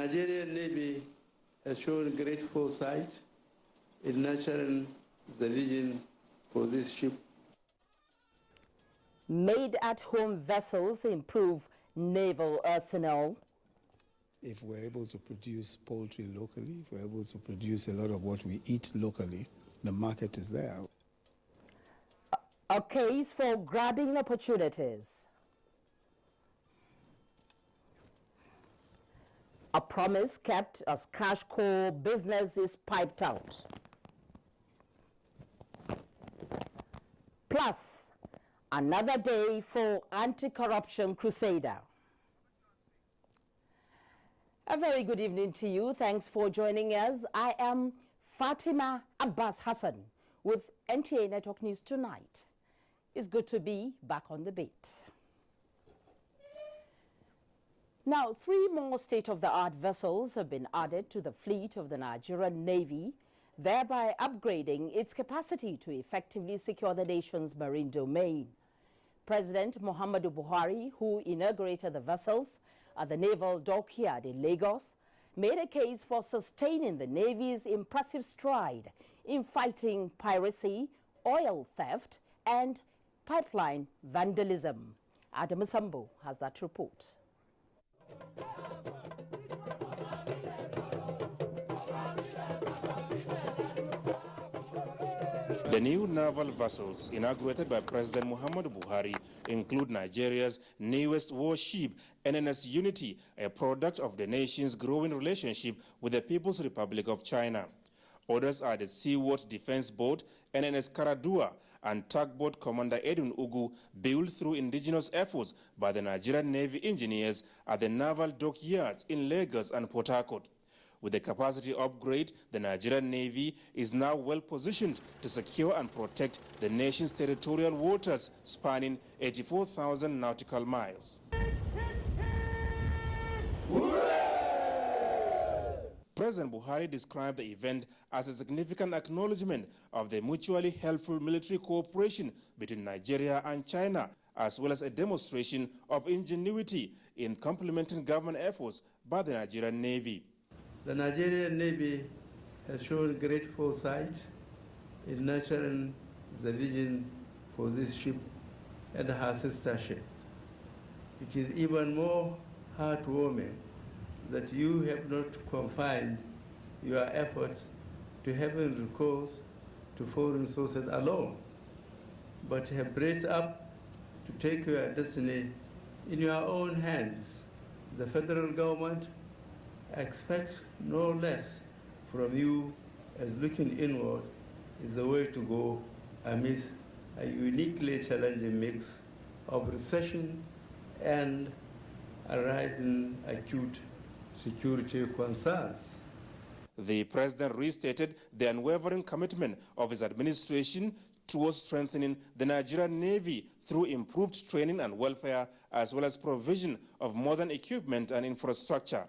Nigerian Navy has shown great foresight in nurturing the vision for this ship. Made-at-home vessels improve naval arsenal. If we're able to produce poultry locally, if we're able to produce a lot of what we eat locally, the market is there. A case for grabbing opportunities. A promise kept as cash core business is piped out. Plus, another day for anti-corruption crusader. A very good evening to you. Thanks for joining us. I am Fatima Abbas Hassan with NTA Network News Tonight. It's good to be back on the beat. Now, 3 more state-of-the-art vessels have been added to the fleet of the Nigerian Navy, thereby upgrading its capacity to effectively secure the nation's marine domain. President Muhammadu Buhari, who inaugurated the vessels at the Naval Dockyard in Lagos, made a case for sustaining the Navy's impressive stride in fighting piracy, oil theft, and pipeline vandalism. Adam Sambo has that report. The new naval vessels inaugurated by President Muhammadu Buhari include Nigeria's newest warship, NNS Unity, a product of the nation's growing relationship with the People's Republic of China. Others are the Seaworth Defense Boat, NNS Karadua, and Tugboat Commander Edwin Ugu, built through indigenous efforts by the Nigerian Navy engineers at the naval dockyards in Lagos and Port Harcourt. With the capacity upgrade, the Nigerian Navy is now well positioned to secure and protect the nation's territorial waters spanning 84,000 nautical miles. President Buhari described the event as a significant acknowledgement of the mutually helpful military cooperation between Nigeria and China, as well as a demonstration of ingenuity in complementing government efforts by the Nigerian Navy. The Nigerian Navy has shown great foresight in nurturing the vision for this ship and her sister ship. It is even more heartwarming that you have not confined your efforts to having recourse to foreign sources alone, but have braced up to take your destiny in your own hands. The federal government expects no less from you, as looking inward is the way to go amidst a uniquely challenging mix of recession and arising acute security concerns. The president restated the unwavering commitment of his administration towards strengthening the Nigerian Navy through improved training and welfare, as well as provision of modern equipment and infrastructure.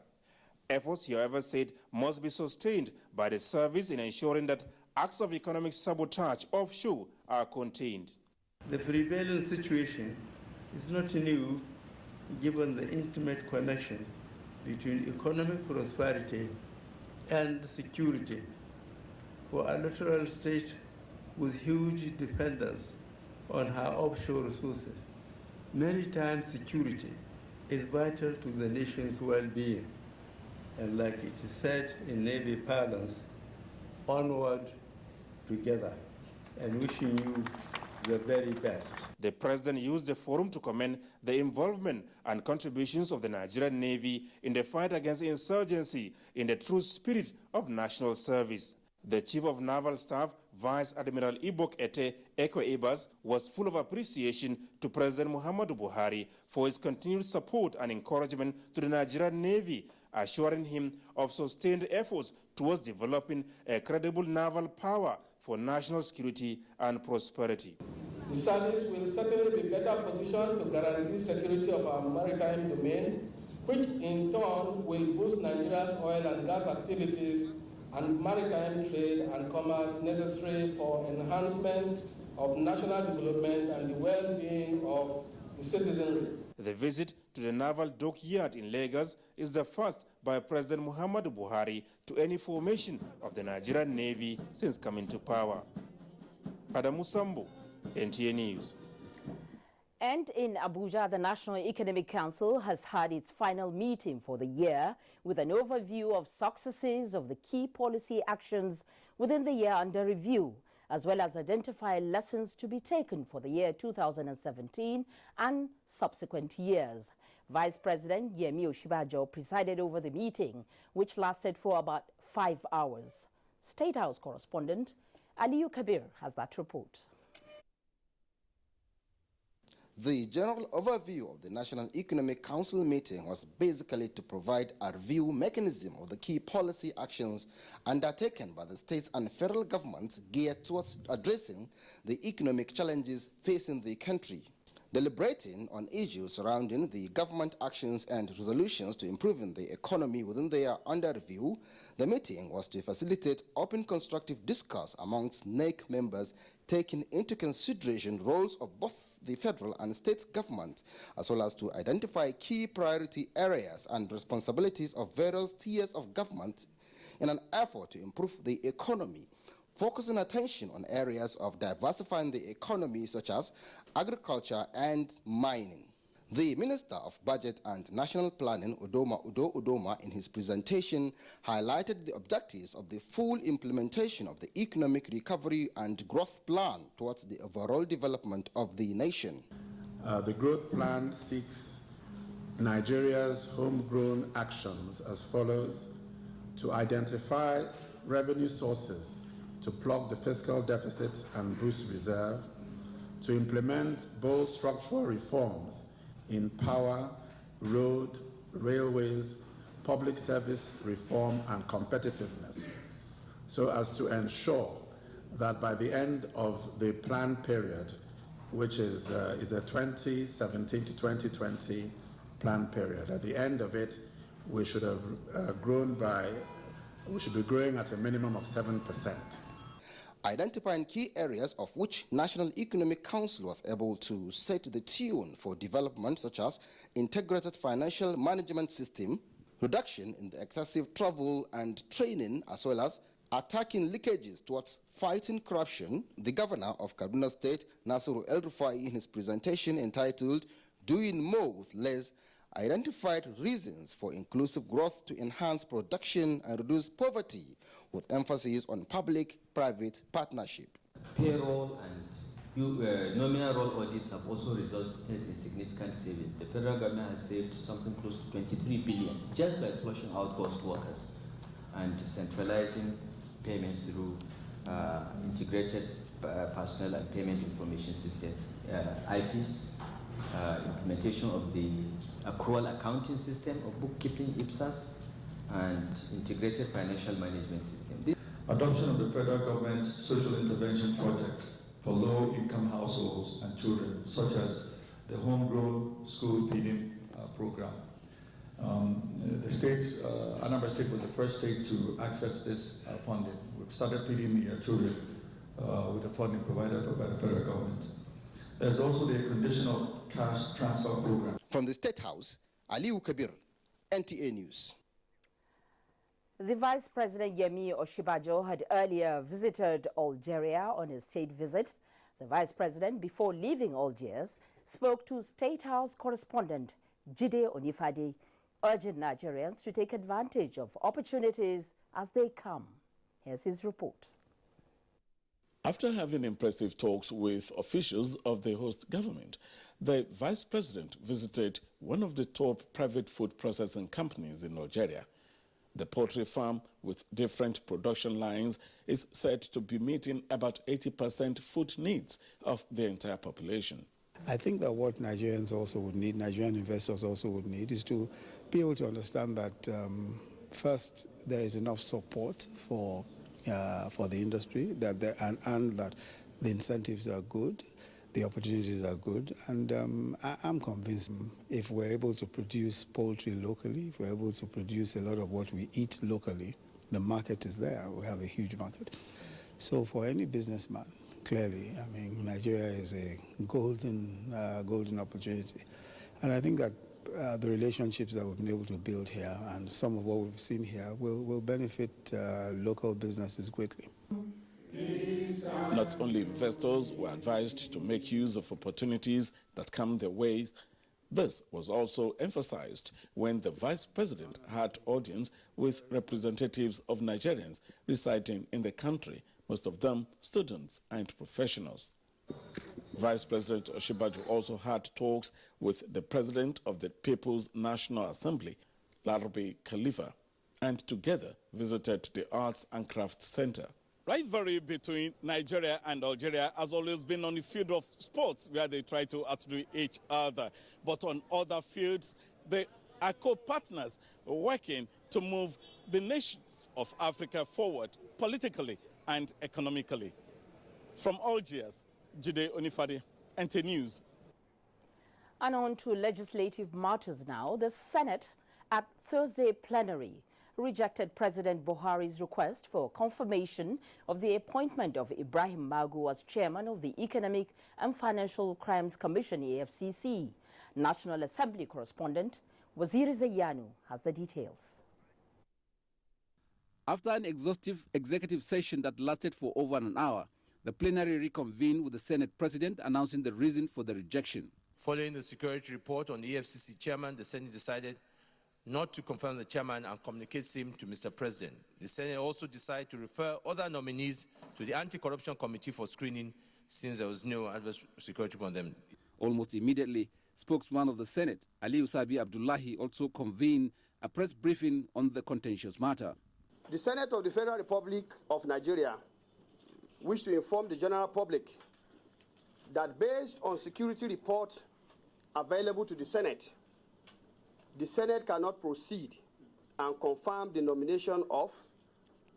Efforts, however, said must be sustained by the service in ensuring that acts of economic sabotage offshore are contained. The prevailing situation is not new, given the intimate connections between economic prosperity and security for a littoral state with huge dependence on her offshore resources. Many times security is vital to the nation's well-being. And like it is said in Navy parlance, onward together, and wishing you the very best. The president used the forum to commend the involvement and contributions of the Nigerian Navy in the fight against insurgency in the true spirit of national service. The Chief of Naval Staff, Vice Admiral Ibok Ete Ekwe Ibas, was full of appreciation to President Muhammadu Buhari for his continued support and encouragement to the Nigerian Navy, assuring him of sustained efforts towards developing a credible naval power for national security and prosperity. The service will certainly be better positioned to guarantee security of our maritime domain, which in turn will boost Nigeria's oil and gas activities and maritime trade and commerce necessary for enhancement of national development and the well-being of the citizenry. The visit to the naval dockyard in Lagos is the first by President Muhammadu Buhari to any formation of the Nigerian Navy since coming to power. Adamu Sambo, NTA News. And in Abuja, the National Economic Council has had its final meeting for the year with an overview of successes of the key policy actions within the year under review, as well as identify lessons to be taken for the year 2017 and subsequent years. Vice President Yemi Osinbajo presided over the meeting, which lasted for about 5 hours. State House correspondent Aliyu Kabir has that report. The general overview of the National Economic Council meeting was basically to provide a review mechanism of the key policy actions undertaken by the states and federal governments geared towards addressing the economic challenges facing the country. Deliberating on issues surrounding the government actions and resolutions to improving the economy within the year under review, the meeting was to facilitate open constructive discourse amongst NEC members, taking into consideration roles of both the federal and state government, as well as to identify key priority areas and responsibilities of various tiers of government in an effort to improve the economy, focusing attention on areas of diversifying the economy such as agriculture and mining. The Minister of Budget and National Planning, Udo Udoma, in his presentation, highlighted the objectives of the full implementation of the Economic Recovery and Growth Plan towards the overall development of the nation. The growth plan seeks Nigeria's homegrown actions as follows: to identify revenue sources to plug the fiscal deficit and boost reserve, to implement bold structural reforms in power, road, railways, public service reform and competitiveness, so as to ensure that by the end of the planned period, which is a 2017 to 2020 planned period, at the end of it, we should have we should be growing at a minimum of 7%. Identifying key areas of which National Economic Council was able to set the tune for development, such as integrated financial management system, reduction in the excessive travel and training, as well as attacking leakages towards fighting corruption, the governor of Kaduna State, Nasiru El-Rufai, in his presentation entitled Doing More with Less, identified reasons for inclusive growth to enhance production and reduce poverty, with emphasis on public-private partnership. Payroll and nominal roll audits have also resulted in significant savings. The federal government has saved something close to 23 billion just by flushing out ghost workers and centralizing payments through integrated personnel and payment information systems, IPs, implementation of the accrual accounting system of bookkeeping, IPSAS, and integrated financial management system. Adoption of the federal government's social intervention projects for low-income households and children, such as the homegrown school feeding program. The states, Anambra State was the first state to access this funding. We've started feeding the children with the funding provided by the federal government. There's also the conditional cash transfer program. From the State House, Aliyu Kabir, NTA News. The Vice President Yemi Osinbajo had earlier visited Algeria on a state visit. The Vice President, before leaving Algiers, spoke to State House correspondent Jide Onifade, urging Nigerians to take advantage of opportunities as they come. Here's his report. After having impressive talks with officials of the host government, the Vice President visited one of the top private food processing companies in Algeria. The poultry farm, with different production lines, is said to be meeting about 80% food needs of the entire population. I think that what Nigerians also would need, Nigerian investors also would need, is to be able to understand that first, there is enough support for the industry, and that the incentives are good, the opportunities are good, and I'm convinced if we're able to produce poultry locally, if we're able to produce a lot of what we eat locally, the market is there. We have a huge market. So for any businessman, clearly, I mean, Nigeria is a golden opportunity. And I think that the relationships that we've been able to build here and some of what we've seen here will benefit local businesses greatly. Not only investors were advised to make use of opportunities that come their way, this was also emphasized when the Vice President had audience with representatives of Nigerians residing in the country, most of them students and professionals. Vice President Osinbajo also had talks with the President of the People's National Assembly, Larabi Khalifa, and together visited the Arts and Crafts Center. Rivalry between Nigeria and Algeria has always been on the field of sports, where they try to outdo each other. But on other fields, they are co-partners working to move the nations of Africa forward politically and economically. From Algiers, Jide Onifade, NT News. And on to legislative matters now. The Senate at Thursday plenary rejected President Buhari's request for confirmation of the appointment of Ibrahim Magu as chairman of the Economic and Financial Crimes Commission, EFCC. National Assembly correspondent Waziri Zayanu has the details. After an exhaustive executive session that lasted for over an hour, the plenary reconvened with the Senate President announcing the reason for the rejection. Following the security report on the EFCC chairman, the Senate decided not to confirm the chairman and communicate same to Mr. President. The Senate also decided to refer other nominees to the Anti-Corruption Committee for screening since there was no adverse security on them. Almost immediately, spokesman of the Senate, Aliyu Sabi Abdullahi, also convened a press briefing on the contentious matter. The Senate of the Federal Republic of Nigeria wish to inform the general public that based on security reports available to the Senate cannot proceed and confirm the nomination of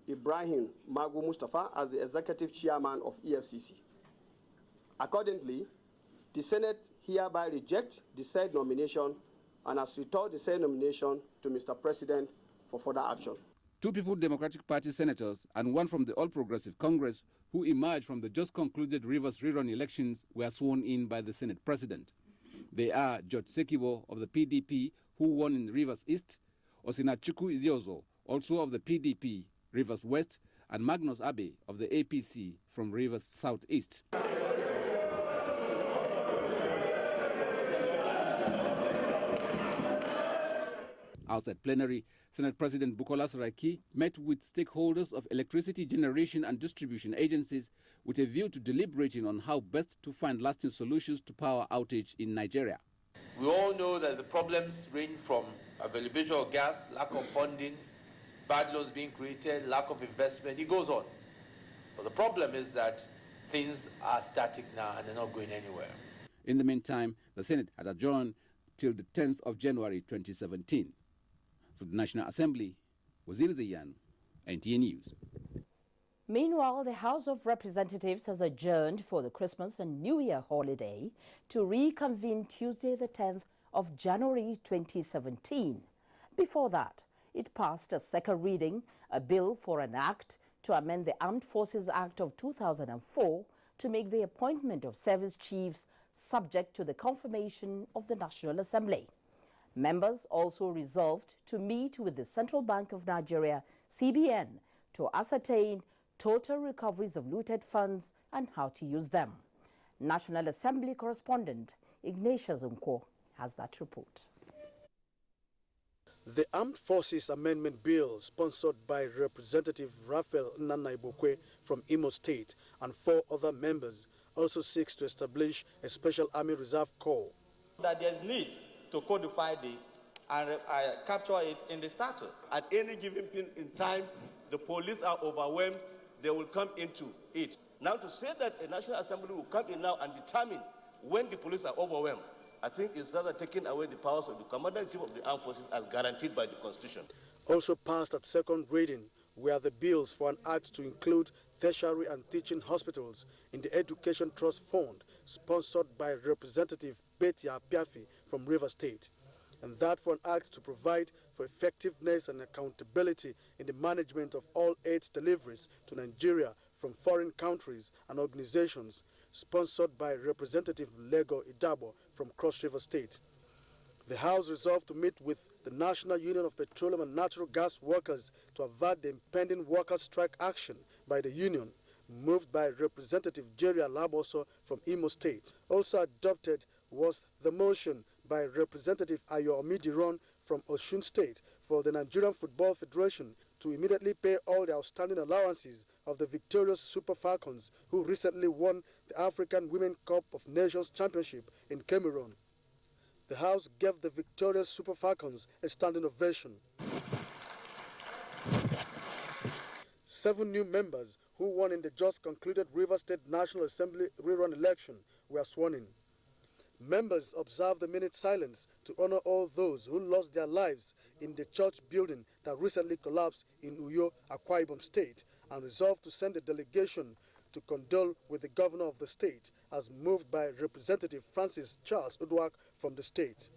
Ibrahim Magu Mustafa as the executive chairman of EFCC. Accordingly, the Senate hereby rejects the said nomination and has returned the said nomination to Mr. President for further action. Two People's Democratic Party senators and one from the All Progressive Congress who emerged from the just concluded Rivers rerun elections were sworn in by the Senate President. They are George Sekibo of the PDP, who won in Rivers East, Osinachuku Iziozo, also of the PDP, Rivers West, and Magnus Abe of the APC from Rivers Southeast. Outside plenary, Senate President Bukola Saraki met with stakeholders of electricity generation and distribution agencies with a view to deliberating on how best to find lasting solutions to power outage in Nigeria. We all know that the problems range from availability of gas, lack of funding, bad loans being created, lack of investment, it goes on. But the problem is that things are static now and they're not going anywhere. In the meantime, the Senate had adjourned till the 10th of January 2017. For the National Assembly, Waziri Zayan, NTA News. Meanwhile, the House of Representatives has adjourned for the Christmas and New Year holiday to reconvene Tuesday, the 10th of January 2017. Before that, it passed a second reading, a bill for an act to amend the Armed Forces Act of 2004 to make the appointment of service chiefs subject to the confirmation of the National Assembly. Members also resolved to meet with the Central Bank of Nigeria, CBN, to ascertain total recoveries of looted funds and how to use them. National Assembly correspondent Ignatius Unko has that report. The Armed Forces Amendment Bill, sponsored by Representative Raphael Nanaibokwe from Imo State and 4 other members, also seeks to establish a Special Army Reserve Corps. That there's need to codify this and capture it in the statute. At any given point in time, the police are overwhelmed, they will come into it. Now to say that a National Assembly will come in now and determine when the police are overwhelmed, I think it's rather taking away the powers of the Commander-in-Chief of the Armed Forces as guaranteed by the Constitution. Also passed at second reading were the bills for an act to include tertiary and teaching hospitals in the Education Trust Fund, sponsored by Representative Betty Apiafi from River State, and that for an act to provide for effectiveness and accountability in the management of all aid deliveries to Nigeria from foreign countries and organizations, sponsored by Representative Lego Idabo from Cross River State. The House resolved to meet with the National Union of Petroleum and Natural Gas Workers to avert the impending workers' strike action by the union, moved by Representative Jerry Alaboso from Imo State. Also adopted was the motion by Representative Ayo Omidiron from Osun State for the Nigerian Football Federation to immediately pay all the outstanding allowances of the victorious Super Falcons who recently won the African Women Cup of Nations Championship in Cameroon. The House gave the victorious Super Falcons a standing ovation. 7 new members who won in the just concluded Rivers State National Assembly rerun election were sworn in. Members observed a minute silence to honor all those who lost their lives in the church building that recently collapsed in Uyo, Akwa Ibom State, and resolved to send a delegation to condole with the governor of the state, as moved by Representative Francis Charles Udwak from the state.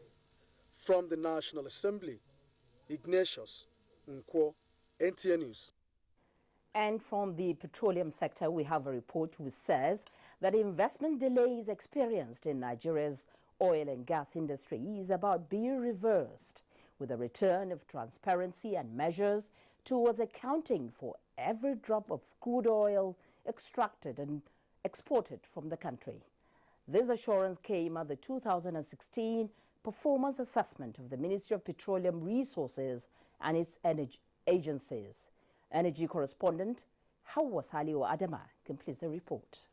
From the National Assembly, Ignatius Nkwo, NTA News. And from the petroleum sector, we have a report which says that investment delays experienced in Nigeria's oil and gas industry is about being reversed with a return of transparency and measures towards accounting for every drop of crude oil extracted and exported from the country. This assurance came at the 2016 performance assessment of the Ministry of Petroleum Resources and its energy agencies. Energy correspondent Hawa Salihu Adama completes the report.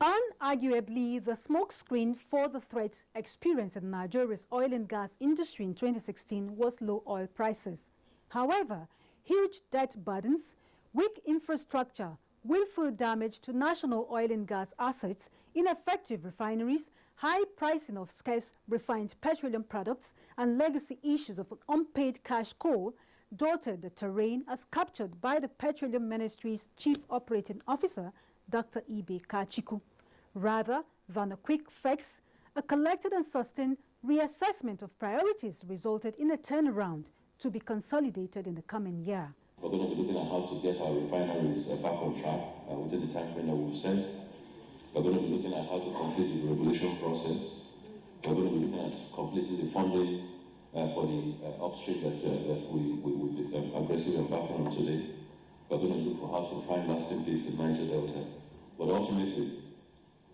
Unarguably, the smokescreen for the threat experienced in Nigeria's oil and gas industry in 2016 was low oil prices. However, huge debt burdens, weak infrastructure, willful damage to national oil and gas assets, ineffective refineries, high pricing of scarce refined petroleum products, and legacy issues of unpaid cash coal dotted the terrain as captured by the Petroleum Ministry's Chief Operating Officer, Dr. Ibe Kachiku. Rather than a quick fix, a collected and sustained reassessment of priorities resulted in a turnaround to be consolidated in the coming year. We're going to be looking at how to get our refineries back on track within the time frame that we've set. We're going to be looking at how to complete the regulation process. We're going to be looking at completing the funding for the upstream that we aggressively embarking on today. We're going to look for how to find lasting peace in Niger Delta. But ultimately,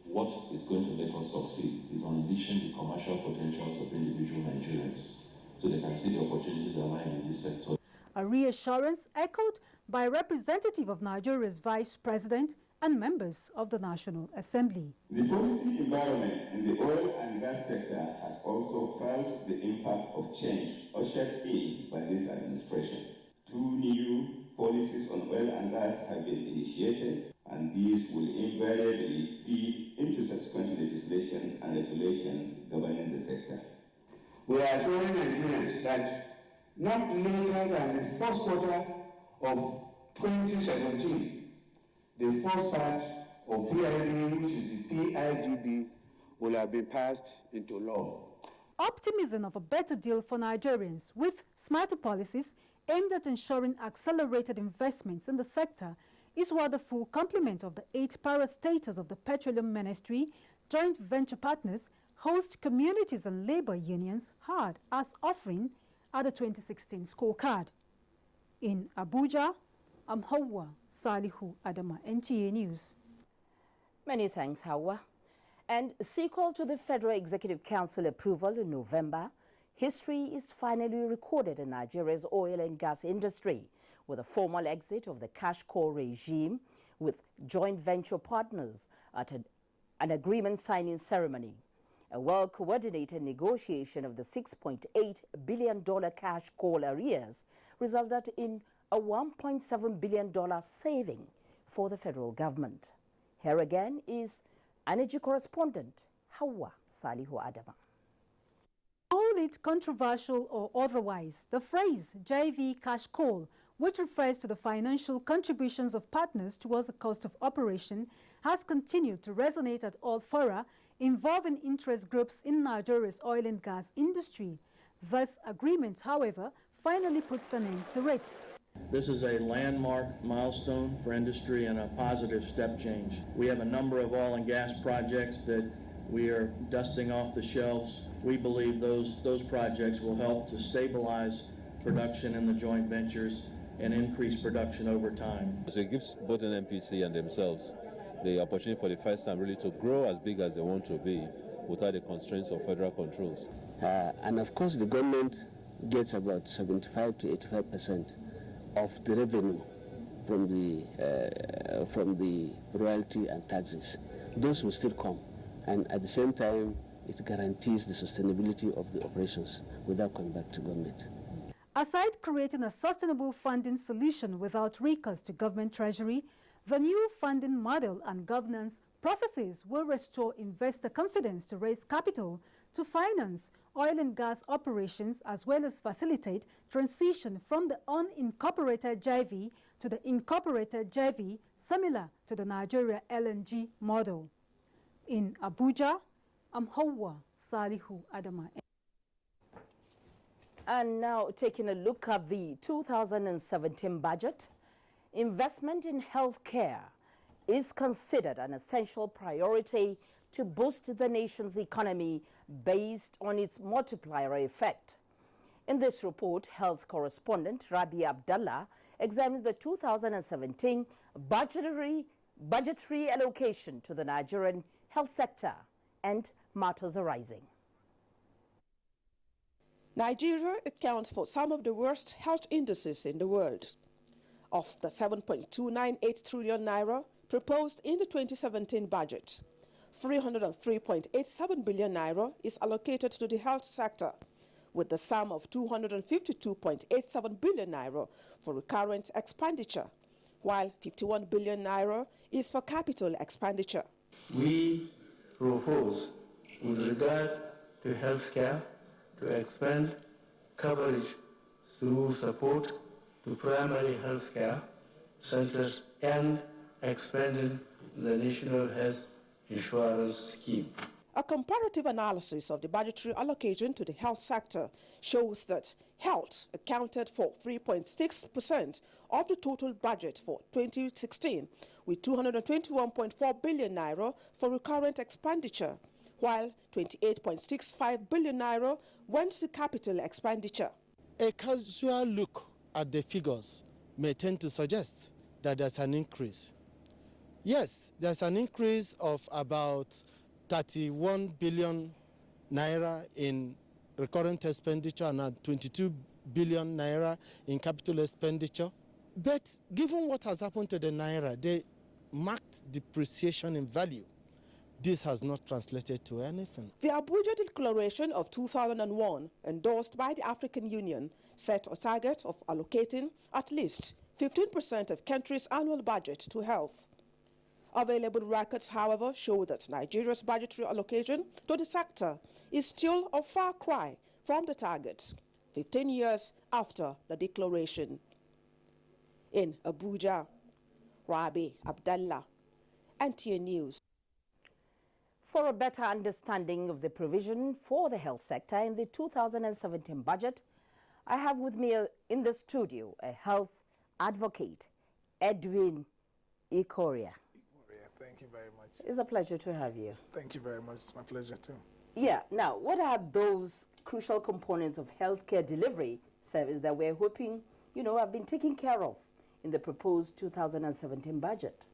what is going to make us succeed is unleashing the commercial potentials of individual Nigerians so they can see the opportunities that lie in this sector. A reassurance echoed by a representative of Nigeria's Vice President and members of the National Assembly. The policy environment in the oil and gas sector has also felt the impact of change ushered in by this administration. 2 new policies on oil and gas have been initiated, and these will invariably feed into subsequent legislations and regulations governing the sector. We are assuring Nigerians that not later than the first quarter of 2017, the first part of PID, which is the PIGB, will have been passed into law. Optimism of a better deal for Nigerians with smarter policies aimed at ensuring accelerated investments in the sector is what the full complement of the 8 parastatals of the Petroleum Ministry, joint venture partners, host communities and labor unions had as offering at the 2016 scorecard. In Abuja, I'm Hawa Salihu Adama, NTA News. Many thanks, Hawa. And sequel to the Federal Executive Council approval in November, history is finally recorded in Nigeria's oil and gas industry with a formal exit of the cash call regime with joint venture partners at an agreement signing ceremony. A well-coordinated negotiation of the $6.8 billion cash call arrears resulted in a $1.7 billion saving for the federal government. Here again is energy correspondent Hawa Salihu Adama. Call it controversial or otherwise, the phrase JV cash call, which refers to the financial contributions of partners towards the cost of operation, has continued to resonate at all fora involving interest groups in Nigeria's oil and gas industry. This agreement, however, finally puts an end to it. This is a landmark milestone for industry and a positive step change. We have a number of oil and gas projects that We are dusting off the shelves. We believe those projects will help to stabilize production in the joint ventures and increase production over time. So it gives both NNPC and themselves the opportunity for the first time really to grow as big as they want to be without the constraints of federal controls. And of course the government gets about 75 to 85% of the revenue from the royalty and taxes. Those will still come, and at the same time it guarantees the sustainability of the operations without coming back to government. Aside creating a sustainable funding solution without recourse to government treasury, the new funding model and governance processes will restore investor confidence to raise capital to finance oil and gas operations, as well as facilitate transition from the unincorporated JV to the incorporated JV, similar to the Nigeria LNG model. In Abuja, I'm Hawa Salihu Adama. And now taking a look at the 2017 budget, investment in healthcare is considered an essential priority to boost the nation's economy based on its multiplier effect. In this report, health correspondent Rabi Abdallah examines the 2017 budgetary allocation to the Nigerian health sector and matters arising. Nigeria accounts for some of the worst health indices in the world. Of the 7.298 trillion naira proposed in the 2017 budget, 303.87 billion naira is allocated to the health sector, with the sum of 252.87 billion naira for recurrent expenditure, while 51 billion naira is for capital expenditure. We propose, with regard to healthcare, to expand coverage through support to primary healthcare centers and expanding the National Health Insurance Scheme. A comparative analysis of the budgetary allocation to the health sector shows that health accounted for 3.6% of the total budget for 2016, with 221.4 billion naira for recurrent expenditure, while 28.65 billion naira went to capital expenditure. A casual look at the figures may tend to suggest that there's an increase. Yes, there's an increase of about 31 billion naira in recurrent expenditure and 22 billion naira in capital expenditure. But given what has happened to the naira, the marked depreciation in value, this has not translated to anything. The Abuja Declaration of 2001, endorsed by the African Union, set a target of allocating at least 15% of country's annual budget to health. Available records, however, show that Nigeria's budgetary allocation to the sector is still a far cry from the target, 15 years after the declaration. In Abuja, Rabi Abdallah, NTA News. For a better understanding of the provision for the health sector in the 2017 budget, I have with me in the studio a health advocate, Edwin Ikoria. Thank you very much. It's a pleasure to have you. Thank you very much. It's my pleasure too. Yeah. Now, what are those crucial components of healthcare delivery service that we're hoping, have been taken care of in the proposed 2017 budget?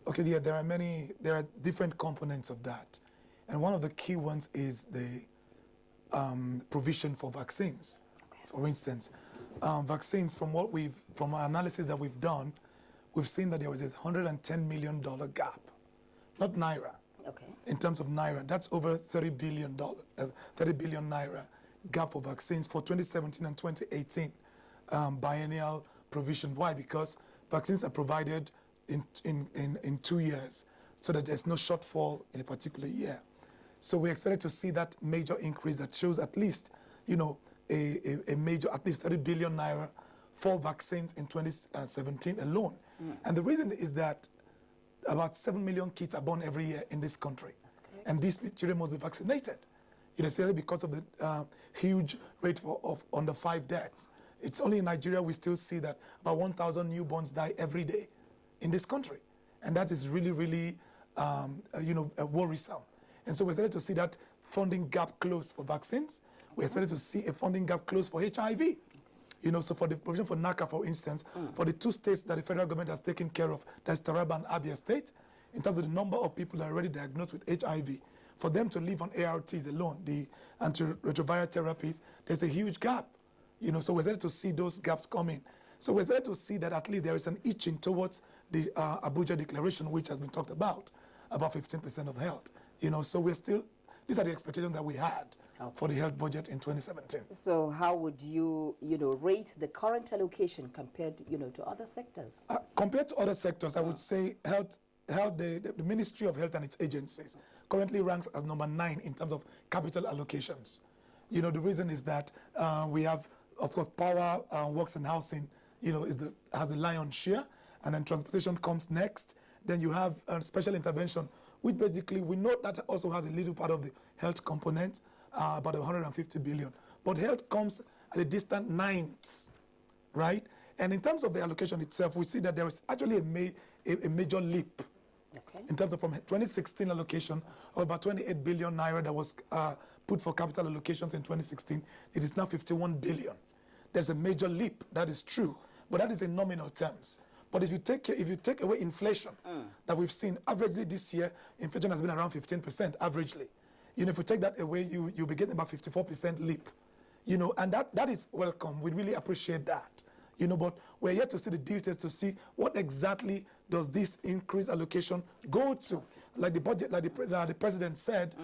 Okay, yeah, there are different components of that. And one of the key ones is the provision for vaccines. Okay. For instance, vaccines, from our analysis that we've done, we've seen that there was a $110 million gap, not naira. Okay. In terms of naira, that's over $30 billion naira gap for vaccines for 2017 and 2018 biennial provision. Why? Because vaccines are provided in 2 years, so that there's no shortfall in a particular year. So we expected to see that major increase that shows at least, a major, at least 30 billion naira for vaccines in 2017 alone. And the reason is that about 7 million kids are born every year in this country. And these children must be vaccinated, especially because of the huge rate of under 5 deaths. It's only in Nigeria we still see that about 1,000 newborns die every day in this country. And that is really, really, worrisome. And so we're expected to see that funding gap close for vaccines. We're expected to see a funding gap close for HIV. You know, so for the provision for NACA, for instance, for the 2 states that the federal government has taken care of, that's Taraba and Abia State, in terms of the number of people that are already diagnosed with HIV, for them to live on ARTs alone, the antiretroviral therapies, there's a huge gap. You know, so we're expected to see those gaps coming. So we're expected to see that at least there is an itching towards the Abuja Declaration, which has been talked about 15% of health. You know, so we're still, these are the expectations that we had for the health budget in 2017. So how would you, rate the current allocation compared, to other sectors? Compared to other sectors, I would say the Ministry of Health and its agencies currently ranks as number 9 in terms of capital allocations. You know, the reason is that we have, of course, power, works and housing, has a lion's share, and then transportation comes next. Then you have special intervention, which basically we know that also has a little part of the health component, about 150 billion. But health comes at a distant 9th, right? And in terms of the allocation itself, we see that there is actually a major leap. Okay. In terms of from 2016 allocation of about 28 billion naira that was put for capital allocations in 2016, it is now 51 billion. There's a major leap, that is true, but that is in nominal terms. But if you take away inflation that we've seen, averagely this year, inflation has been around 15%, averagely. You know, if you take that away, you'll be getting about 54% leap. You know, and that is welcome. We really appreciate that. You know, but we're yet to see the details to see what exactly does this increased allocation go to. Like the budget, like the president said,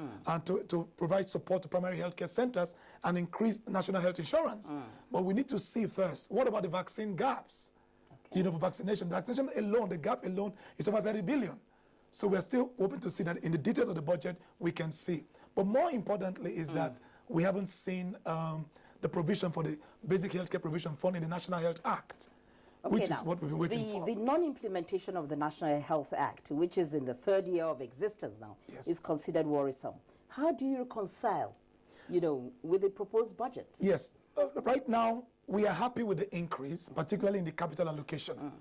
to provide support to primary healthcare centers and increase national health insurance. But we need to see first, what about the vaccine gaps? Okay. You know, for vaccination alone, the gap alone is over 30 billion. So we're still hoping to see that in the details of the budget, we can see. But more importantly is that we haven't seen the provision for the Basic Healthcare Provision Fund in the National Health Act, which is what we've been waiting for. The non-implementation of the National Health Act, which is in the 3rd year of existence now, is considered worrisome. How do you reconcile, with the proposed budget? Yes. Right now, we are happy with the increase, particularly in the capital allocation.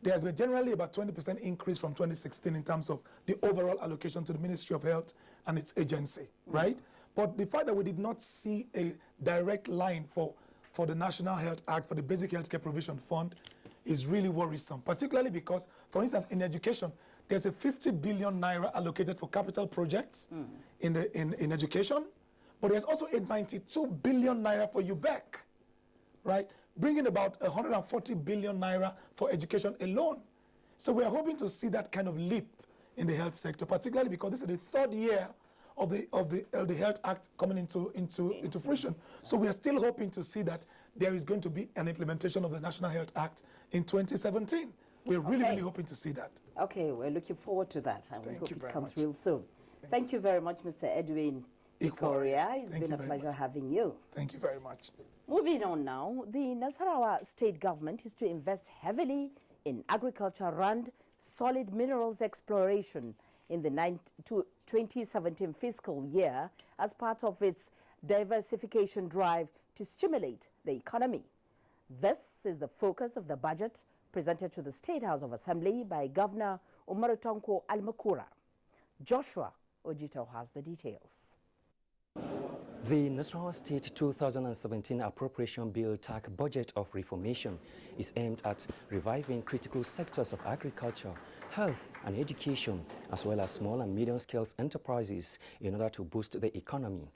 There's been generally about 20% increase from 2016 in terms of the overall allocation to the Ministry of Health and its agency, right? But the fact that we did not see a direct line for the National Health Act, for the Basic Healthcare Provision Fund, is really worrisome, particularly because, for instance, in education, there's a 50 billion naira allocated for capital projects in education, but there's also a 92 billion naira for UBEC, right? Bringing about 140 billion naira for education alone. So we are hoping to see that kind of leap in the health sector, particularly because this is the 3rd year of the Health Act coming into fruition. So we are still hoping to see that there is going to be an implementation of the National Health Act in 2017. We're really hoping to see that. Okay, we're looking forward to that, and we hope it comes real soon. Thank you very much, Mr. Edwin Ikoria. It's been a pleasure having you. Thank you very much. Moving on now, the Nasarawa state government is to invest heavily in agriculture and solid minerals exploration in the 2017 fiscal year as part of its diversification drive to stimulate the economy. This is the focus of the budget presented to the State House of Assembly by Governor Umaru Tanko Almakura. Joshua Ojito has the details. The Nasarawa State 2017 Appropriation Bill TAC budget of reformation is aimed at reviving critical sectors of agriculture, health and education, as well as small and medium-scale enterprises in order to boost the economy.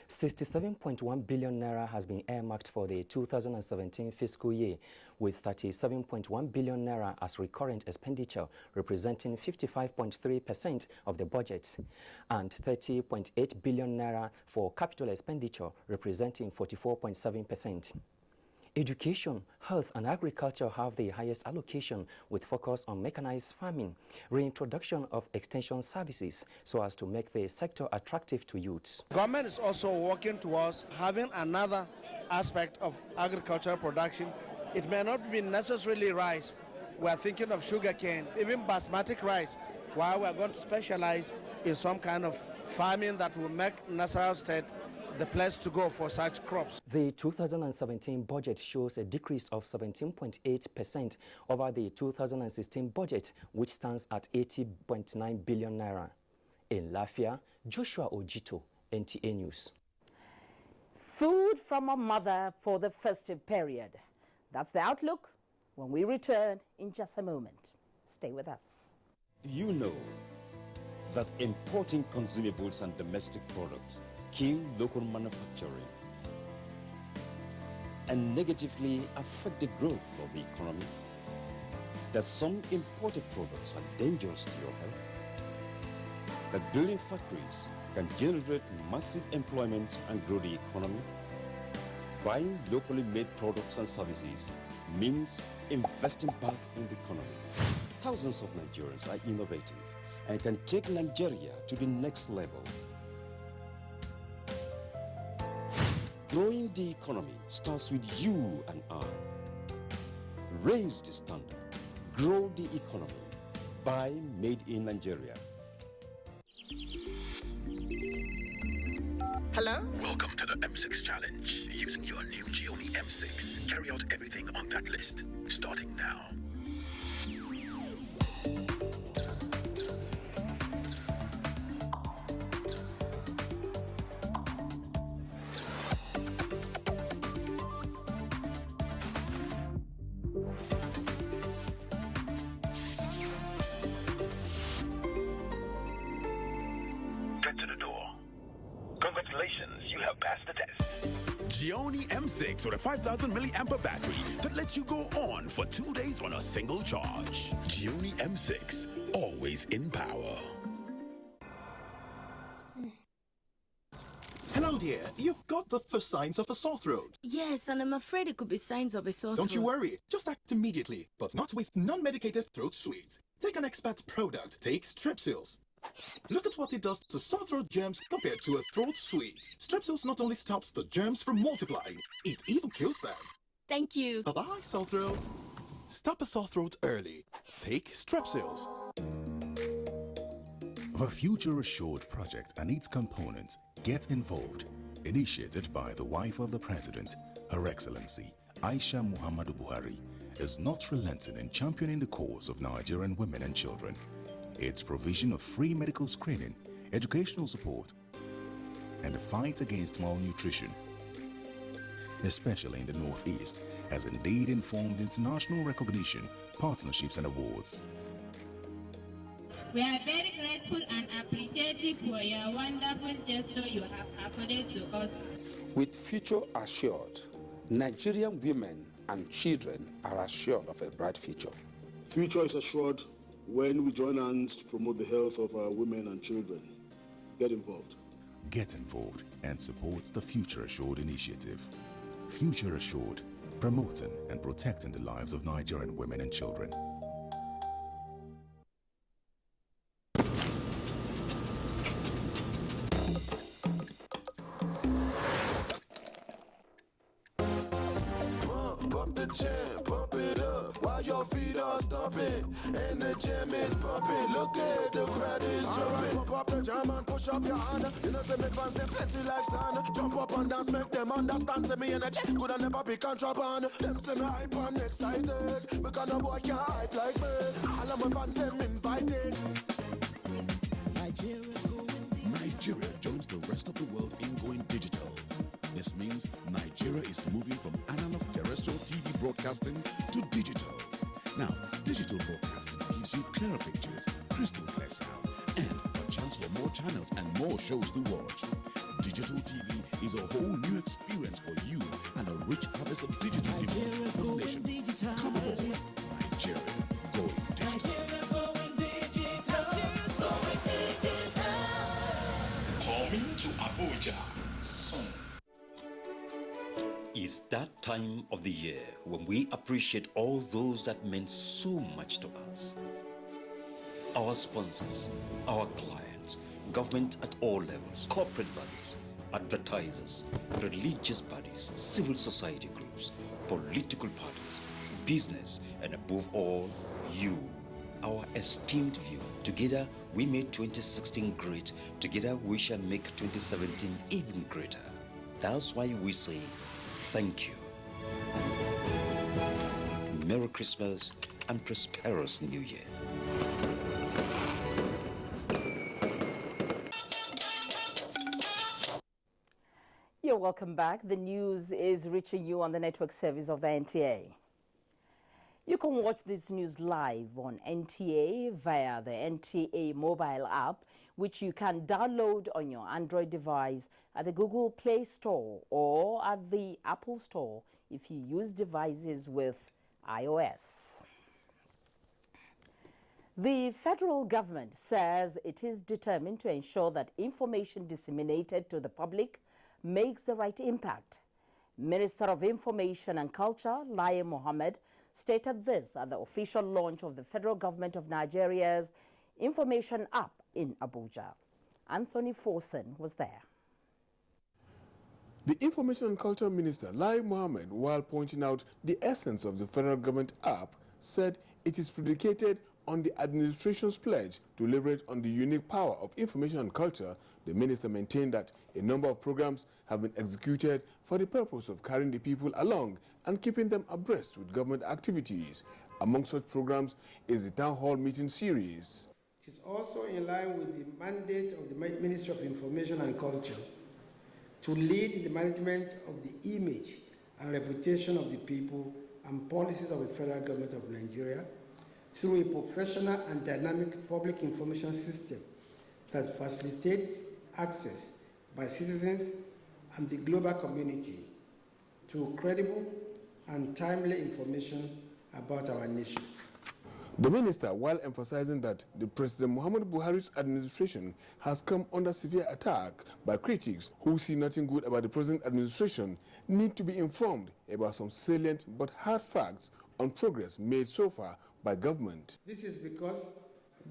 67.1 billion naira has been earmarked for the 2017 fiscal year, with 37.1 billion naira as recurrent expenditure, representing 55.3% of the budget, and 30.8 billion naira for capital expenditure, representing 44.7%. Education, health and agriculture have the highest allocation, with focus on mechanized farming, reintroduction of extension services so as to make the sector attractive to youths. Government is also working towards having another aspect of agricultural production. It may not be necessarily rice. We are thinking of sugarcane, even basmati rice, while we are going to specialize in some kind of farming that will make Nasarawa State the place to go for such crops. The 2017 budget shows a decrease of 17.8% over the 2016 budget, which stands at 80.9 billion naira. In Lafia, Joshua Ojito, NTA News. Food from a mother for the festive period. That's the outlook when we return in just a moment. Stay with us. Do you know that importing consumables and domestic products kill local manufacturing and negatively affect the growth of the economy? That some imported products are dangerous to your health? That building factories can generate massive employment and grow the economy? Buying locally made products and services means investing back in the economy. Thousands of Nigerians are innovative and can take Nigeria to the next level. Growing the economy starts with you and I. Raise the standard. Grow the economy. Buy made in Nigeria. Hello? Welcome to the M6 Challenge. Using your new Gioni M6, carry out everything on that list. Starting now. Get to the door. Congratulations, you have passed the test. Gioni M6 with a 5,000 milliampere battery that lets you go on for 2 days on a single charge. Gioni M6, always in power. Hello, dear. You've got the first signs of a sore throat. Yes, and I'm afraid it could be signs of a sore throat. Don't you worry. Just act immediately, but not with non-medicated throat sweets. Take an expert product. Take Strepsils. Look at what it does to sore throat germs compared to a throat sweet. Strepsils not only stops the germs from multiplying, it even kills them. Thank you. Bye-bye, sore throat. Stop a sore throat early. Take Strepsils. The Future Assured project and its components Get Involved, initiated by the wife of the President, Her Excellency Aisha Muhammadu Buhari, is not relenting in championing the cause of Nigerian women and children. Its provision of free medical screening, educational support, and the fight against malnutrition, especially in the Northeast, has indeed informed international recognition, partnerships and awards. We are very grateful and appreciative for your wonderful gesture you have accorded to us. With Future Assured, Nigerian women and children are assured of a bright future. Future is assured when we join hands to promote the health of our women and children. Get involved. Get involved and support the Future Assured initiative. Future Assured, promoting and protecting the lives of Nigerian women and children. Pump the jam, pump it up while your feet are stomping and the jam is pumping. Look at the crowd is jumping. Pump up the jam and push up your hand. You know, say me fans they plenty like sand. Jump up and dance, make them understand. Say me energy could have never be contraband. Them say me hype and excited because no boy can hype like me. All of my fans them invited. Nigeria joins the rest of the world in going digital. This means Nigeria is moving from analog terrestrial TV broadcasting to digital. Now, digital broadcasting gives you clearer pictures, crystal clear sound, and a chance for more channels and more shows to watch. Digital TV is a whole new experience for you and a rich harvest of digital development for the nation. Come aboard, Nigeria going digital. Coming to Abuja soon. It's that time of the year when we appreciate all those that meant so much to us. Our sponsors, our clients, government at all levels, corporate bodies, advertisers, religious bodies, civil society groups, political parties, business, and above all, you, our esteemed viewer. Together, we made 2016 great. Together, we shall make 2017 even greater. That's why we say, thank you. Merry Christmas and prosperous New Year. You're welcome back. The news is reaching you on the network service of the NTA. You can watch this news live on NTA via the NTA mobile app, which you can download on your Android device at the Google Play Store or at the Apple Store if you use devices with iOS. The federal government says it is determined to ensure that information disseminated to the public makes the right impact. Minister of Information and Culture, Lai Mohammed, stated this at the official launch of the federal government of Nigeria's information app in Abuja. Anthony Forson was there. The Information and Culture Minister, Lai Mohammed, while pointing out the essence of the federal government app, said it is predicated on the administration's pledge to leverage on the unique power of information and culture. The minister maintained that a number of programs have been executed for the purpose of carrying the people along and keeping them abreast with government activities. Among such programs is the Town Hall Meeting Series. It is also in line with the mandate of the Ministry of Information and Culture to lead the management of the image and reputation of the people and policies of the federal government of Nigeria through a professional and dynamic public information system that facilitates access by citizens and the global community to credible and timely information about our nation. The minister, while emphasizing that the President Muhammadu Buhari's administration has come under severe attack by critics who see nothing good about the present administration, need to be informed about some salient but hard facts on progress made so far by government. This is because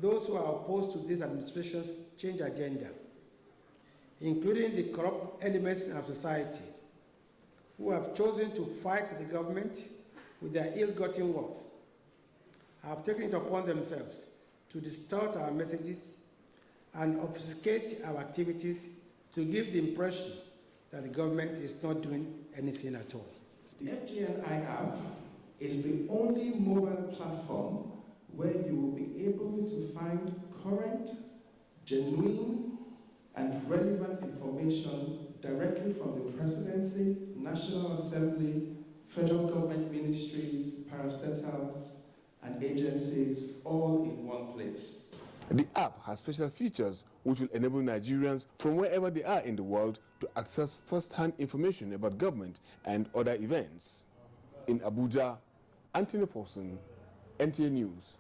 those who are opposed to this administration's change agenda, including the corrupt elements in our society, who have chosen to fight the government with their ill-gotten wealth, have taken it upon themselves to distort our messages and obfuscate our activities to give the impression that the government is not doing anything at all. The FGNI app is the only mobile platform where you will be able to find current, genuine, and relevant information directly from the Presidency, National Assembly, federal government ministries, parastatals, and agencies all in one place. The app has special features which will enable Nigerians from wherever they are in the world to access first-hand information about government and other events. In Abuja, Anthony Forson, NTA News.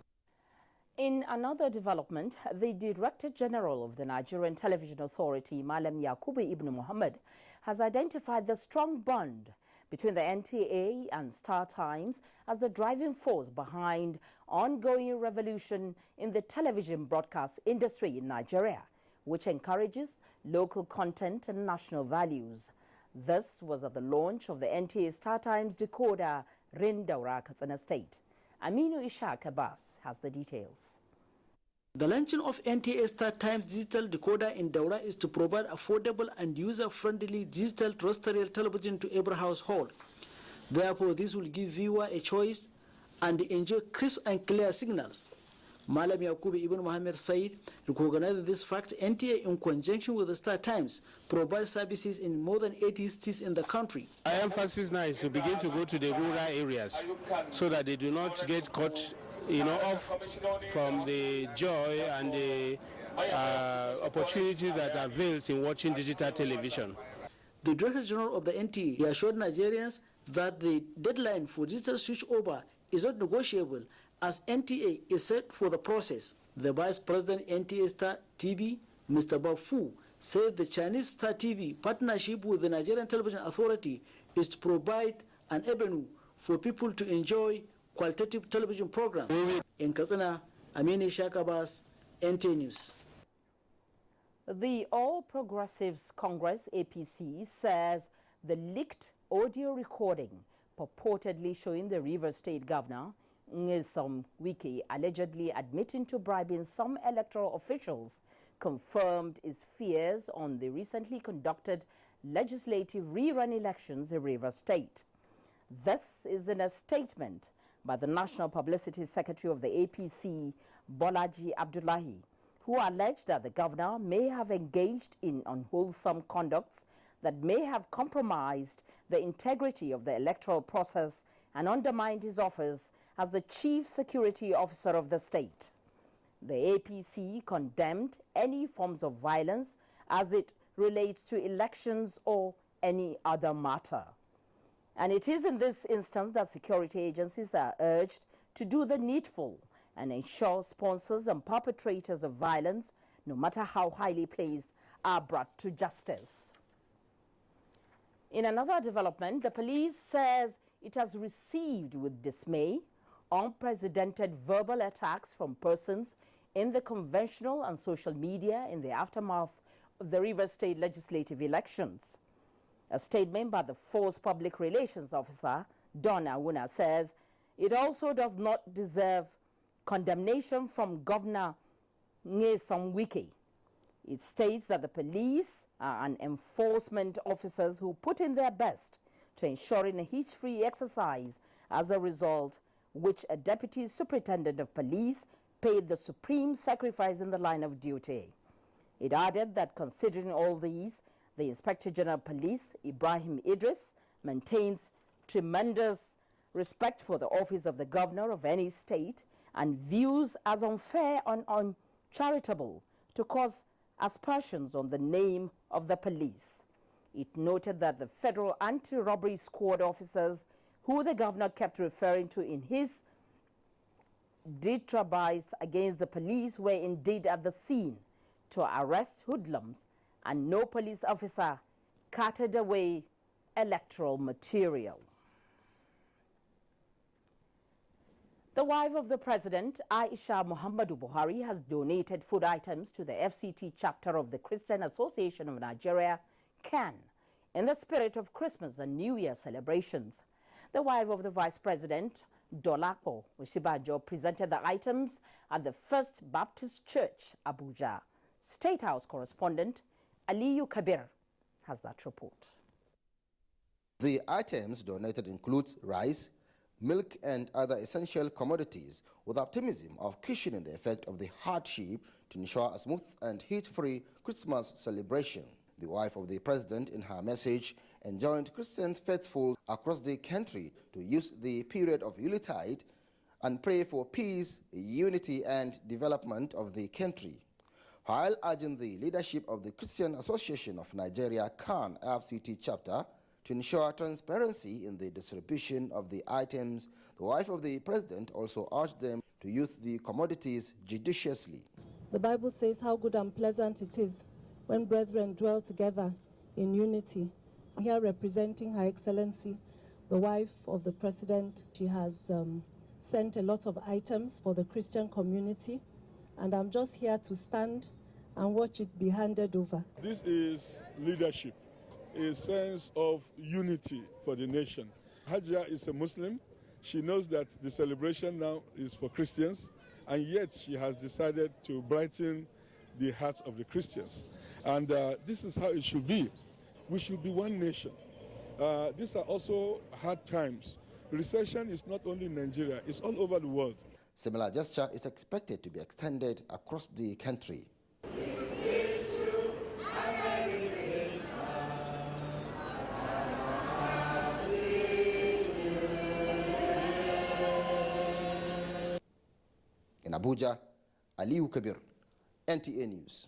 In another development, the Director General of the Nigerian Television Authority, Malam Yakubu Ibn Muhammad, has identified the strong bond between the NTA and Star Times as the driving force behind ongoing revolution in the television broadcast industry in Nigeria, which encourages local content and national values. This was at the launch of the NTA Star Times decoder Rin Daura, Katsina State. Aminu Ishaq Abbas has the details. The launching of NTA Star Times digital decoder in Daura is to provide affordable and user-friendly digital terrestrial television to every household. Therefore, this will give viewers a choice and enjoy crisp and clear signals. Malam Yakubu Ibn Muhammad said, recognizing this fact, NTA, in conjunction with the Star Times, provides services in more than 80 cities in the country. Our emphasis now is to begin to go to the rural areas so that they do not get caught off from the joy and the opportunities that avails in watching digital television. The Director General of the NTA assured Nigerians that the deadline for digital switchover is not negotiable, as NTA is set for the process. The Vice President NTA Star TV, Mr. Bafu, said the Chinese Star TV partnership with the Nigerian Television Authority is to provide an avenue for people to enjoy qualitative television programs. In Katsina, Amini Shakabas, NTA News. The All Progressives Congress, APC, says the leaked audio recording purportedly showing the Rivers State Governor Nyesom Wike allegedly admitting to bribing some electoral officials confirmed its fears on the recently conducted legislative rerun elections in Rivers State. This is in a statement by the National Publicity Secretary of the APC, Bolaji Abdullahi, who alleged that the governor may have engaged in unwholesome conducts that may have compromised the integrity of the electoral process and undermined his office as the chief security officer of the state. The APC condemned any forms of violence as it relates to elections or any other matter. And it is in this instance that security agencies are urged to do the needful and ensure sponsors and perpetrators of violence, no matter how highly placed, are brought to justice. In another development, the police says it has received with dismay unprecedented verbal attacks from persons in the conventional and social media in the aftermath of the Rivers State legislative elections. A statement by the force public relations officer, Donna Wuna, says it also does not deserve condemnation from Governor Nyesom Wike. It states that the police are enforcement officers who put in their best to ensuring a hitch-free exercise, as a result which a deputy superintendent of police paid the supreme sacrifice in the line of duty. It added that considering all these, the Inspector General of Police, Ibrahim Idris, maintains tremendous respect for the office of the governor of any state and views as unfair and uncharitable to cause aspersions on the name of the police. It noted that the federal anti-robbery squad officers, who the governor kept referring to in his diatribes against the police, were indeed at the scene to arrest hoodlums, and no police officer carted away electoral material. The wife of the president, Aisha Muhammadu Buhari, has donated food items to the FCT chapter of the Christian Association of Nigeria, CAN, in the spirit of Christmas and New Year celebrations. The wife of the vice president, Dolapo Oshibajo, presented the items at the First Baptist Church, Abuja. State House correspondent Aliyu Kabir has that report. The items donated includes rice, milk and other essential commodities, with optimism of cushioning the effect of the hardship to ensure a smooth and heat-free Christmas celebration. The wife of the president, in her message, enjoined Christians faithful across the country to use the period of Yuletide and pray for peace, unity and development of the country, while urging the leadership of the Christian Association of Nigeria, CAN FCT chapter, to ensure transparency in the distribution of the items. The wife of the president also urged them to use the commodities judiciously. The Bible says how good and pleasant it is when brethren dwell together in unity. I'm here representing Her Excellency, the wife of the president. She has sent a lot of items for the Christian community, and I'm just here to stand and watch it be handed over. This is leadership, a sense of unity for the nation. Hajia is a Muslim. She knows that the celebration now is for Christians, and yet she has decided to brighten the hearts of the Christians. And this is how it should be. We should be one nation. These are also hard times. Recession is not only in Nigeria, it's all over the world. Similar gesture is expected to be extended across the country. In Abuja, Aliyu Kabir, NTA News.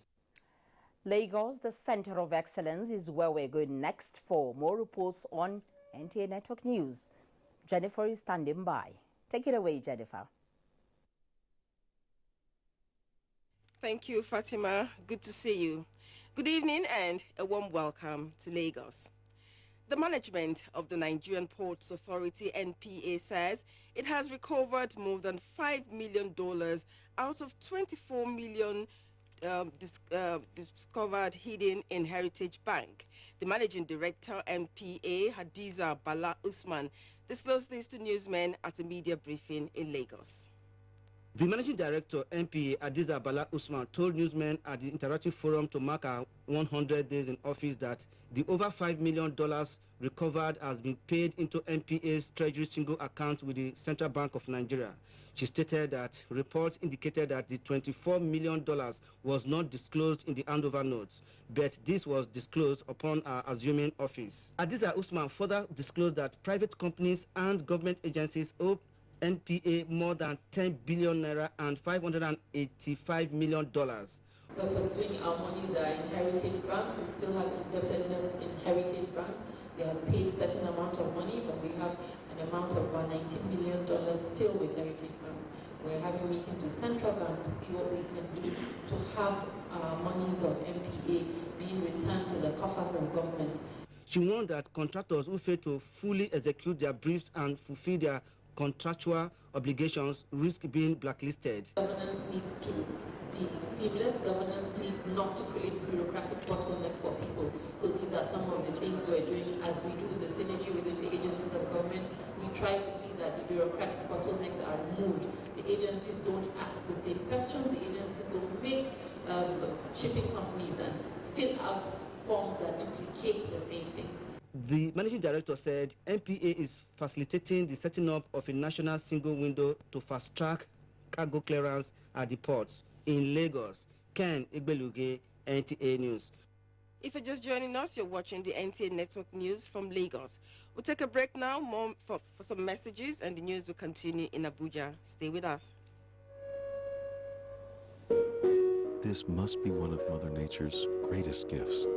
Lagos, the center of excellence, is where we're going next for more reports on NTA Network News. Jennifer is standing by. Take it away, Jennifer. Thank you, Fatima. Good to see you. Good evening and a warm welcome to Lagos. The management of the Nigerian Ports Authority, NPA, says it has recovered more than $5 million out of $24 million discovered hidden in Heritage Bank. The managing director, NPA, Hadiza Bala Usman, disclosed this to newsmen at a media briefing in Lagos. The managing director, NPA Adiza Bala Usman, told newsmen at the Interactive Forum to mark our 100 days in office that the over $5 million recovered has been paid into NPA's Treasury single account with the Central Bank of Nigeria. She stated that reports indicated that the $24 million was not disclosed in the handover notes, but this was disclosed upon our assuming office. Adiza Usman further disclosed that private companies and government agencies owe NPA more than 10 billion naira and $585 million. We're pursuing our monies are in Heritage Bank. We still have indebtedness in Heritage Bank. They have paid certain amount of money, but we have an amount of $190 million still with Heritage Bank. We're having meetings with Central Bank to see what we can do to have monies of NPA being returned to the coffers of government. She warned that contractors who fail to fully execute their briefs and fulfill their contractual obligations risk being blacklisted. Governance needs to be seamless. Governance needs not to create bureaucratic bottleneck for people. So these are some of the things we're doing as we do the synergy within the agencies of government. We try to see that the bureaucratic bottlenecks are removed. The agencies don't ask the same questions. The agencies don't make shipping companies and fill out forms that duplicate the same thing. The managing director said NPA is facilitating the setting up of a national single window to fast-track cargo clearance at the ports in Lagos. Ken Igbeluge, NTA News. If you're just joining us, you're watching the NTA Network News from Lagos. We'll take a break now, more for some messages, and the news will continue in Abuja. Stay with us. This must be one of Mother Nature's greatest gifts.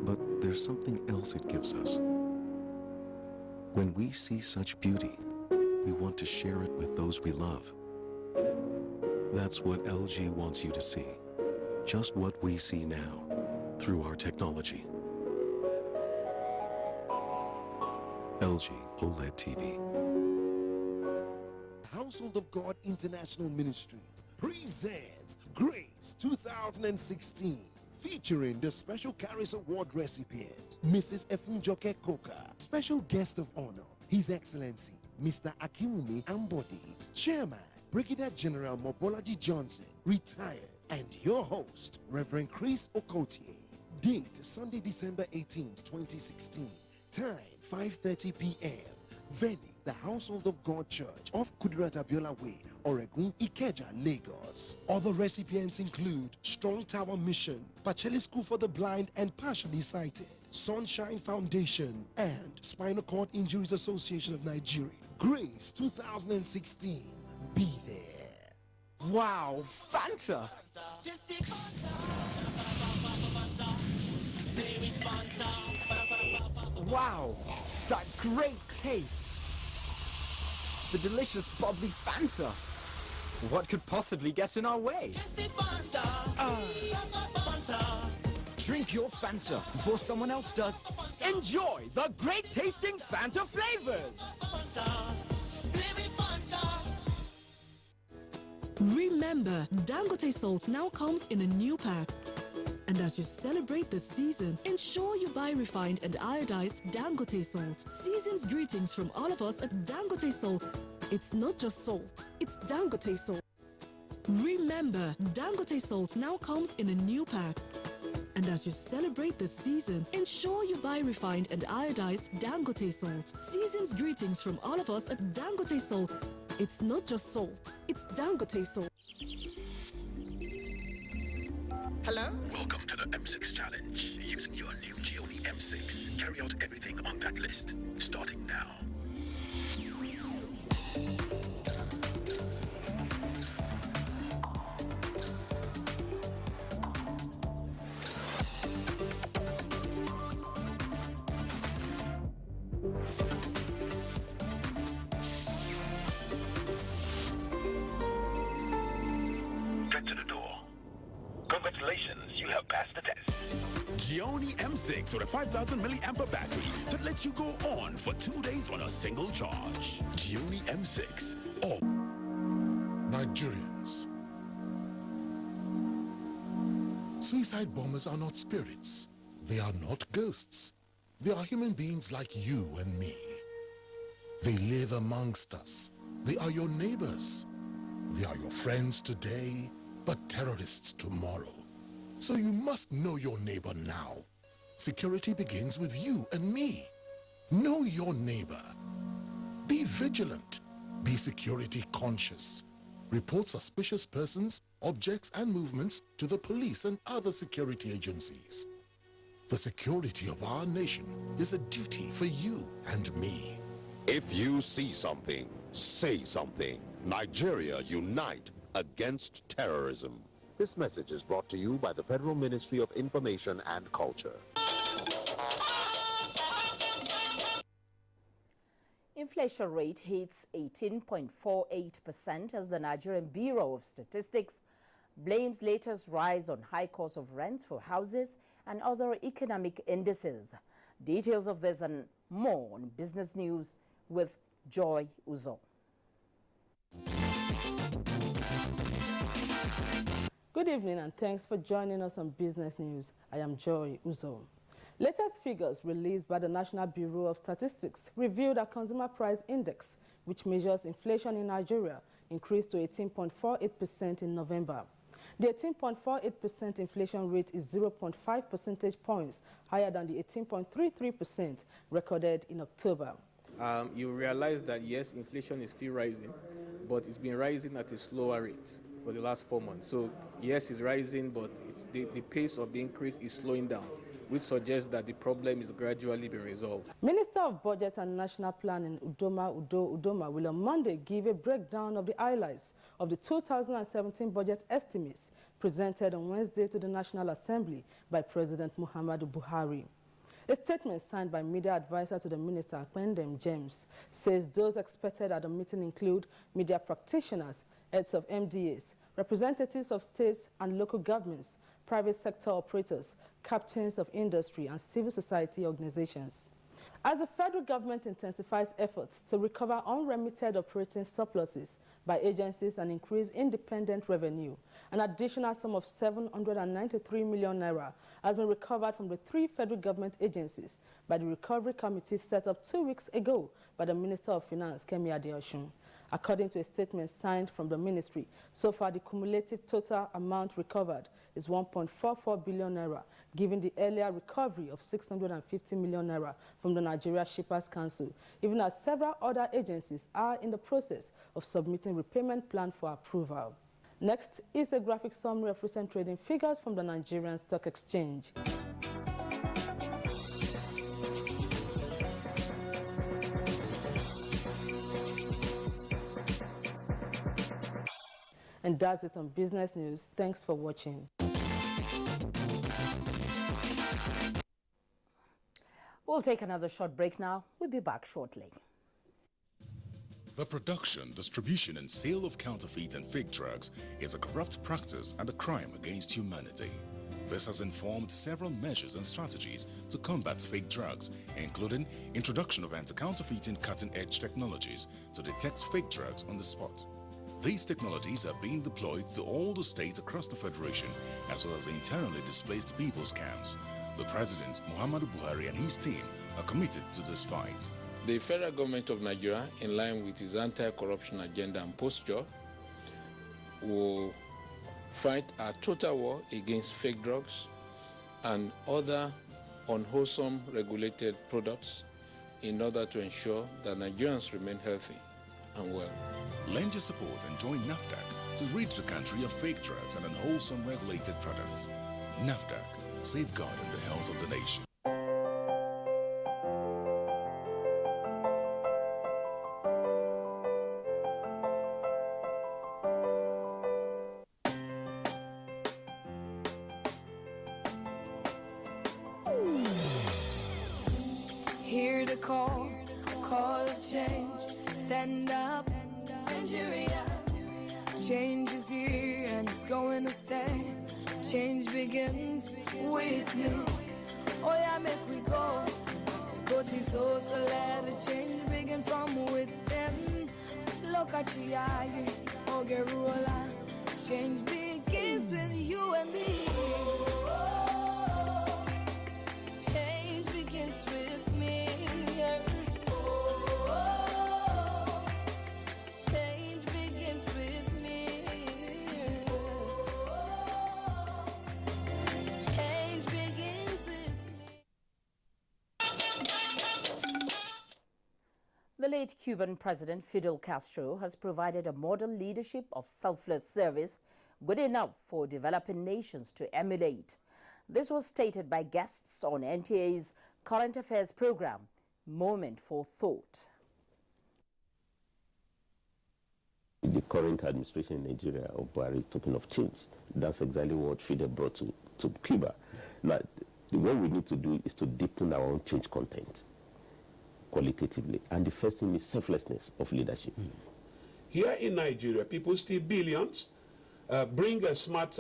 But there's something else it gives us. When we see such beauty, we want to share it with those we love. That's what LG wants you to see. Just what we see now, through our technology. LG OLED TV. Household of God International Ministries presents Grace 2016, featuring the Special Caris Award recipient, Mrs. Efunjoke Koka. Special guest of honor, His Excellency, Mr. Akinwumi Ambode, Chairman, Brigadier General Mobolaji Johnson, retired, and your host, Reverend Chris Okotie. Date, Sunday, December 18th, 2016. Time, 5:30 p.m. Venue, the Household of God Church off Kudirat Abiola Way, Oregun, Ikeja, Lagos. Other recipients include Strong Tower Mission, Pacheli School for the Blind and Partially Sighted, Sunshine Foundation, and Spinal Cord Injuries Association of Nigeria. Grace 2016. Be there. Wow, Fanta! Wow, that great taste! The delicious bubbly Fanta! What could possibly get in our way? Drink your Fanta before someone else does. Enjoy the great tasting Fanta flavors! Remember, Dangote salt now comes in a new pack. And as you celebrate the season, ensure you buy refined and iodized Dangote salt. Season's greetings from all of us at Dangote Salt. It's not just salt, it's Dangote salt. Remember, Dangote salt now comes in a new pack. And as you celebrate the season, ensure you buy refined and iodized Dangote salt. Season's greetings from all of us at Dangote Salt. It's not just salt, it's Dangote salt. Hello? Welcome to the M6 Challenge. Using your new Gioni M6, carry out everything on that list, starting now. Get to the door. Congratulations, you have passed the test. Gioni M6 with a 5,000 milliampere battery that lets you go on for 2 days on a single charge. Gioni M6. Oh. Nigerians. Suicide bombers are not spirits. They are not ghosts. They are human beings like you and me. They live amongst us. They are your neighbors. They are your friends today, but terrorists tomorrow. So you must know your neighbor now. Security begins with you and me. Know your neighbor. Be vigilant. Be security conscious. Report suspicious persons, objects, and movements to the police and other security agencies. The security of our nation is a duty for you and me. If you see something, say something. Nigeria, unite against terrorism. This message is brought to you by the Federal Ministry of Information and Culture. Inflation rate hits 18.48% as the Nigerian Bureau of Statistics blames latest rise on high cost of rents for houses and other economic indices. Details of this and more on Business News with Joy Uzo. Good evening and thanks for joining us on Business News. I am Joy Uzo. Latest figures released by the National Bureau of Statistics revealed that Consumer Price Index, which measures inflation in Nigeria, increased to 18.48% in November. The 18.48% inflation rate is 0.5 percentage points higher than the 18.33% recorded in October. You realize that yes, inflation is still rising, but it's been rising at a slower rate for the last 4 months. So yes, it's rising, but the pace of the increase is slowing down, which suggests that the problem is gradually being resolved. Minister of Budget and National Planning Udoma will on Monday give a breakdown of the highlights of the 2017 budget estimates presented on Wednesday to the National Assembly by President Muhammadu Buhari. A statement signed by media advisor to the minister, Akpendem James, says those expected at the meeting include media practitioners, heads of MDAs, representatives of states and local governments, private sector operators, captains of industry, and civil society organizations. As the federal government intensifies efforts to recover unremitted operating surpluses by agencies and increase independent revenue, an additional sum of 793 million naira has been recovered from the 3 federal government agencies by the Recovery Committee set up 2 weeks ago by the Minister of Finance, Kemi Adeosun. According to a statement signed from the ministry, so far the cumulative total amount recovered is 1.44 billion naira, given the earlier recovery of 650 million naira from the Nigeria Shippers Council, even as several other agencies are in the process of submitting repayment plan for approval. Next is a graphic summary of recent trading figures from the Nigerian Stock Exchange. And that's it on Business News. Thanks for watching. We'll take another short break now. We'll be back shortly. The production, distribution, and sale of counterfeit and fake drugs is a corrupt practice and a crime against humanity. This has informed several measures and strategies to combat fake drugs, including introduction of anti-counterfeiting cutting-edge technologies to detect fake drugs on the spot. These technologies are being deployed to all the states across the Federation, as well as the internally displaced people's camps. The President, Muhammadu Buhari, and his team are committed to this fight. The federal government of Nigeria, in line with its anti-corruption agenda and posture, will fight a total war against fake drugs and other unwholesome regulated products in order to ensure that Nigerians remain healthy and well. Lend your support and join NAFDAC to rid the country of fake drugs and unwholesome regulated products. NAFDAC, safeguarding the health of the nation. Hear the call of change. Stand up, Nigeria. Change is here and it's going to stay. Change begins with you. Oh yeah, make we go. Go to so let the change begin from within. Look at you, oh get roller. Change begins with you and me. Change begins with me. Change begins with me. The late Cuban President Fidel Castro has provided a model leadership of selfless service good enough for developing nations to emulate. This was stated by guests on NTA's Current Affairs program, Moment for Thought. The current administration in Nigeria of Buhari is talking of change. That's exactly what Fidel brought to Cuba. Now, what we need to do is to deepen our own change content qualitatively. And the first thing is selflessness of leadership. Here in Nigeria, people steal billions, bring smart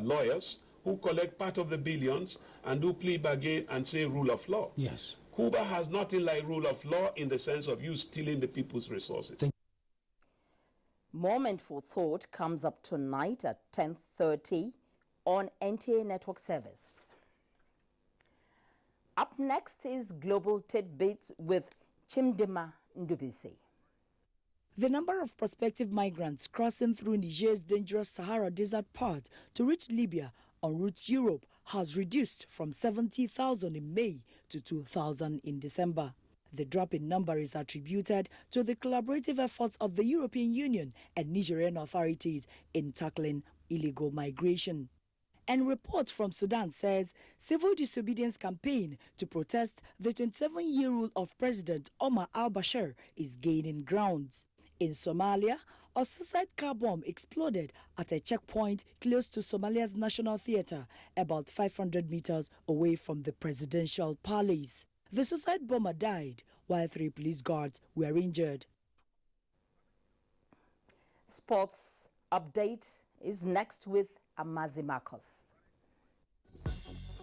lawyers who collect part of the billions and do plea bargain and say rule of law. Yes. Cuba has nothing like rule of law in the sense of you stealing the people's resources. Moment for Thought comes up tonight at 10:30 on NTA Network Service. Up next is Global Tidbits with Chimdima Ndubisi. The number of prospective migrants crossing through Niger's dangerous Sahara Desert path to reach Libya en route to Europe has reduced from 70,000 in May to 2,000 in December. The drop in number is attributed to the collaborative efforts of the European Union and Nigerian authorities in tackling illegal migration. And reports from Sudan says civil disobedience campaign to protest the 27-year rule of President Omar al-Bashir is gaining ground. In Somalia, a suicide car bomb exploded at a checkpoint close to Somalia's National Theatre, about 500 meters away from the presidential palace. The suicide bomber died, while 3 police guards were injured. Sports update is next with Amazi Marcos.